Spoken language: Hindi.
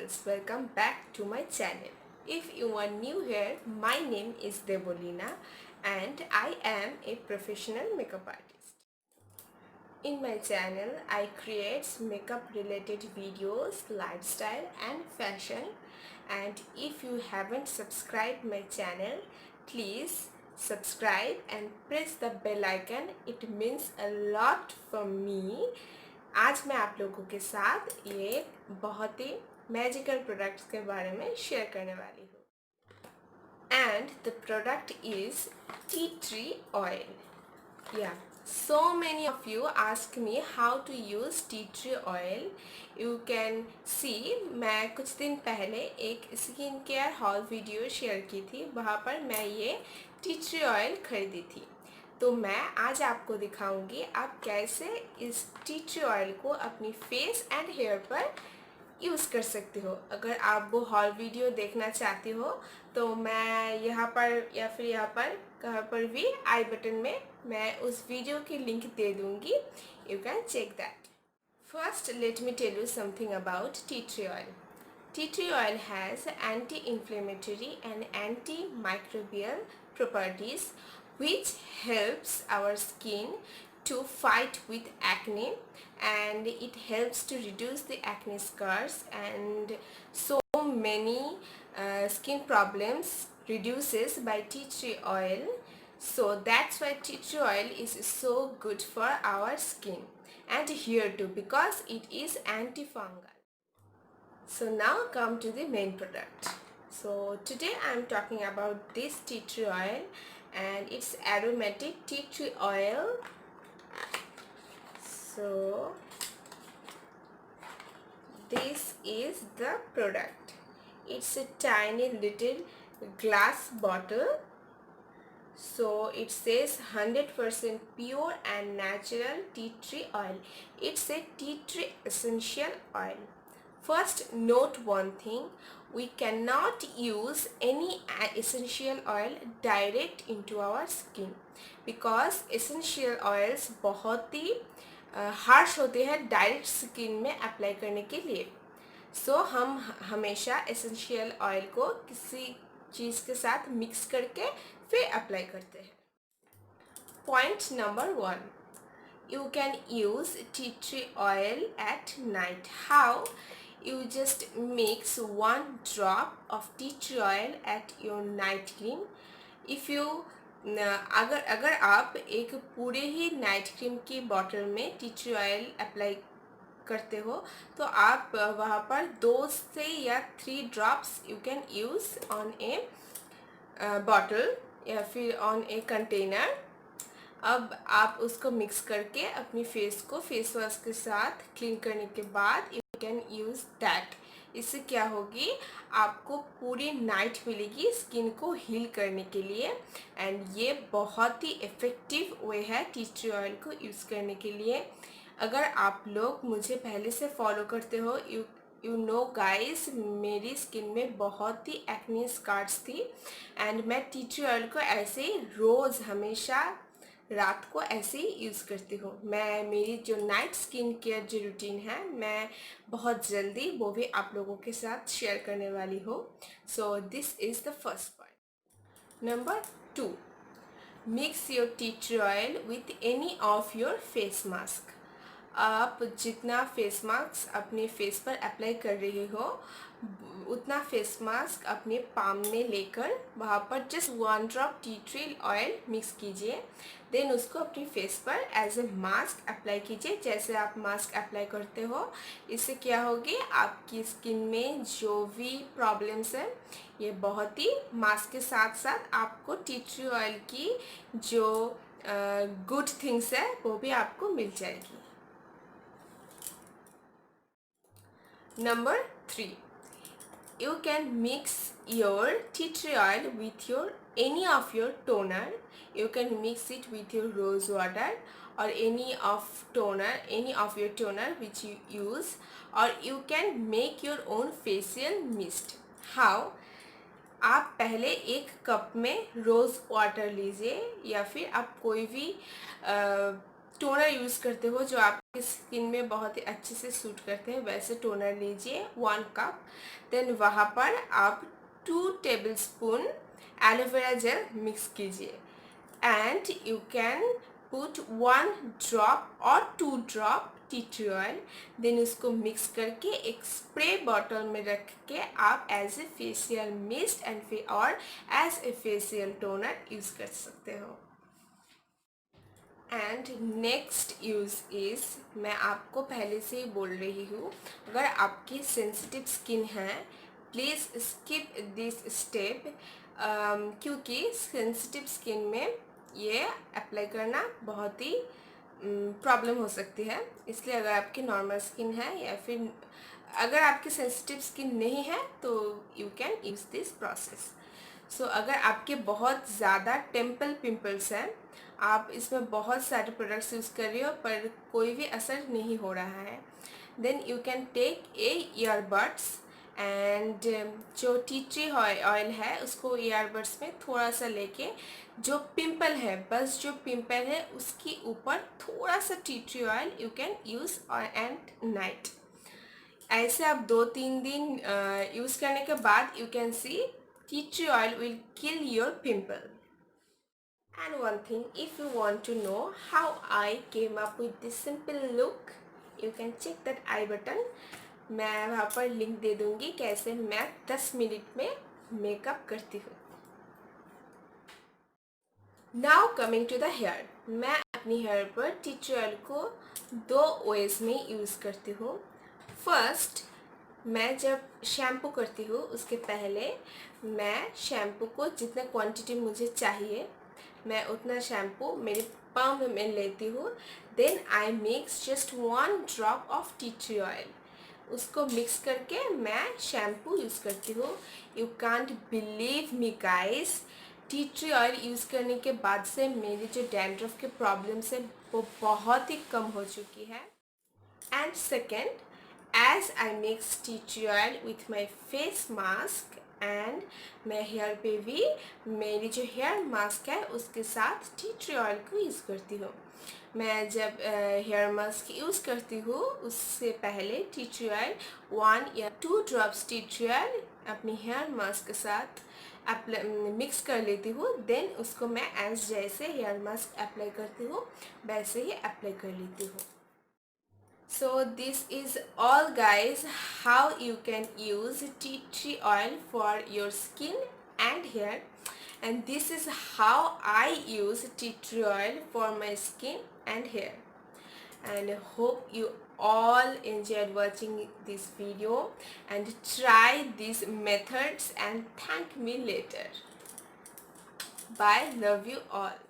girls, welcome back to my channel. If you are new here, my name is Debolina and I am a professional makeup artist. In my channel, I create makeup related videos, lifestyle and fashion, and if you haven't subscribed my channel, please subscribe and press the bell icon. It means a lot for me. आज मैं आप लोगों के साथ ये बहुत ही मैजिकल प्रोडक्ट्स के बारे में शेयर करने वाली हूँ and the product is T tree oil या so many of you ask me how to use tea tree oil. You can see मैं कुछ दिन पहले एक skin care hall video share की थी, वहाँ पर मैं ये टी ट्री ऑयल खरीदी थी. तो मैं आज आपको दिखाऊंगी आप कैसे इस टी ट्री ऑयल को अपनी फेस एंड हेयर पर यूज़ कर सकते हो. अगर आप वो हॉल वीडियो देखना चाहते हो तो मैं यहाँ पर या फिर यहाँ पर कहाँ पर भी आई बटन में मैं उस वीडियो की लिंक दे दूँगी. You can check that. First let me tell you something about tea tree oil. Tea tree oil has anti-inflammatory and antimicrobial properties which helps our skin to fight with acne, and it helps to reduce the acne scars and so many skin problems reduces by tea tree oil. So that's why tea tree oil is so good for our skin and hair too, because it is antifungal. So now come to the main product. So today I am talking about this tea tree oil and it's aromatic tea tree oil. So this is the product. It's a tiny little glass bottle. So it says 100% pure and natural tea tree oil. It's a tea tree essential oil. First, note one thing, we cannot use any essential oil direct into our skin because essential oils बहुत ही हार्श होते हैं डायरेक्ट स्किन में अप्लाई करने के लिए. सो हम हमेशा एसेंशियल ऑयल को किसी चीज़ के साथ मिक्स करके फिर अप्लाई करते हैं. Point number 1, you can use tea tree oil at night. How? You just mix 1 drop of tea tree oil at your night cream. If you अगर आप एक पूरे ही नाइट क्रीम की बॉटल में टी ट्री ऑयल अप्लाई करते हो तो आप वहाँ पर 2 से या 3 drops you can use on A bottle या फिर ऑन ए कंटेनर. अब आप उसको मिक्स करके अपनी फेस को फेस वॉश के साथ क्लीन करने के बाद यू कैन यूज़ दैट. इससे क्या होगी, आपको पूरी नाइट मिलेगी स्किन को हील करने के लिए एंड ये बहुत ही इफ़ेक्टिव वे है टी ट्री ऑयल को यूज़ करने के लिए. अगर आप लोग मुझे पहले से फॉलो करते हो, यू नो गाइस, मेरी स्किन में बहुत ही एक्ने स्कार्स थी एंड मैं टी ट्री ऑयल को ऐसे ही रोज़ हमेशा रात को ऐसे ही यूज़ करती हूँ. मैं मेरी जो नाइट स्किन केयर जो रूटीन है मैं बहुत जल्दी वो भी आप लोगों के साथ शेयर करने वाली हूँ. So this is the first point. Number 2, mix your T tree oil with any of your face mask. आप जितना फेस मास्क अपने फेस पर अप्लाई कर रहे हो उतना फेस मास्क अपने पाम में लेकर वहाँ पर just 1 drop tea tree oil mix कीजिए. देन उसको अपनी फेस पर एज ए मास्क अप्लाई कीजिए जैसे आप मास्क अप्लाई करते हो. इससे क्या होगी, आपकी स्किन में जो भी प्रॉब्लम्स है ये बहुत ही मास्क के साथ साथ आपको टी ट्री ऑयल की जो गुड थिंग्स है वो भी आपको मिल जाएगी. Number 3, you can mix your tea tree oil with your any of your toner. You can mix it with your rose water or any of your toner which you use, or you can make your own facial mist. How? आप पहले एक कप में रोज़ वाटर लीजिए या फिर आप कोई भी टोनर यूज़ करते हो जो आपकी स्किन में बहुत ही अच्छे से सूट करते हैं, वैसे टोनर लीजिए 1 कप। देन वहाँ पर आप 2 टेबलस्पून एलोवेरा जेल मिक्स कीजिए and you can put 1 drop और 2 drop tea tree oil. Then उसको मिक्स करके एक स्प्रे बॉटल में रख के आप as a facial mist and और as a facial toner use कर सकते हो। एंड नेक्स्ट यूज़ इज़, मैं आपको पहले से ही बोल रही हूँ, अगर आपकी सेंसिटिव स्किन है प्लीज़ स्किप दिस स्टेप, क्योंकि सेंसिटिव स्किन में ये अप्लाई करना बहुत ही प्रॉब्लम हो सकती है। इसलिए अगर आपकी नॉर्मल स्किन है या फिर अगर आपकी सेंसिटिव स्किन नहीं है तो you can use this process. So अगर आपके बहुत ज़्यादा टेम्पल पिंपल्स हैं, आप इसमें बहुत सारे प्रोडक्ट्स यूज़ कर रही हो पर कोई भी असर नहीं हो रहा है, then you can take a earbuds and जो टी ट्री ऑयल है उसको ईयरबड्स में थोड़ा सा लेके जो पिंपल है, बस जो पिंपल है उसके ऊपर थोड़ा सा T tree oil you can use and night. ऐसे आप 2-3 दिन यूज़ करने के बाद you can see tea tree oil will kill your pimple. And one thing, if you want to know how I came up with this simple look, you can check that I button. मैं वहाँ पर लिंक दे दूँगी कैसे मैं 10 मिनट में मेकअप करती हूँ। Now coming to the hair, मैं अपनी हेयर पर टी ट्री ऑयल को 2 वेज में यूज़ करती हूँ। फर्स्ट, मैं जब शैम्पू करती हूँ उसके पहले मैं शैम्पू को जितना क्वांटिटी मुझे चाहिए मैं उतना शैम्पू मेरे पम्प में लेती हूँ। Then I mix just 1 drop of tea tree oil, उसको मिक्स करके मैं शैम्पू यूज़ करती हूँ। You can't believe me guys, tea tree oil use करने के बाद से मेरी जो डैंड्रफ के प्रॉब्लम्स है वो बहुत ही कम हो चुकी है। And second, as I mix tea tree oil with my face mask and मैं हेयर पे भी मेरी जो हेयर मास्क है उसके साथ टी ट्री ऑयल को यूज़ करती हूँ। मैं जब हेयर मास्क यूज़ करती हूँ उससे पहले टी ट्री ऑयल 1 या 2 ड्रॉप्स टी ट्री ऑयल अपनी हेयर मास्क के साथ मिक्स कर लेती हूँ। देन उसको मैं एज जैसे हेयर मास्क अप्लाई करती हूँ वैसे ही अप्लाई कर लेती हूँ। So this is all guys, how you can use tea tree oil for your skin and hair, and this is how I use tea tree oil for my skin and hair, and hope you all enjoyed watching this video and try these methods and thank me later. Bye, love you all.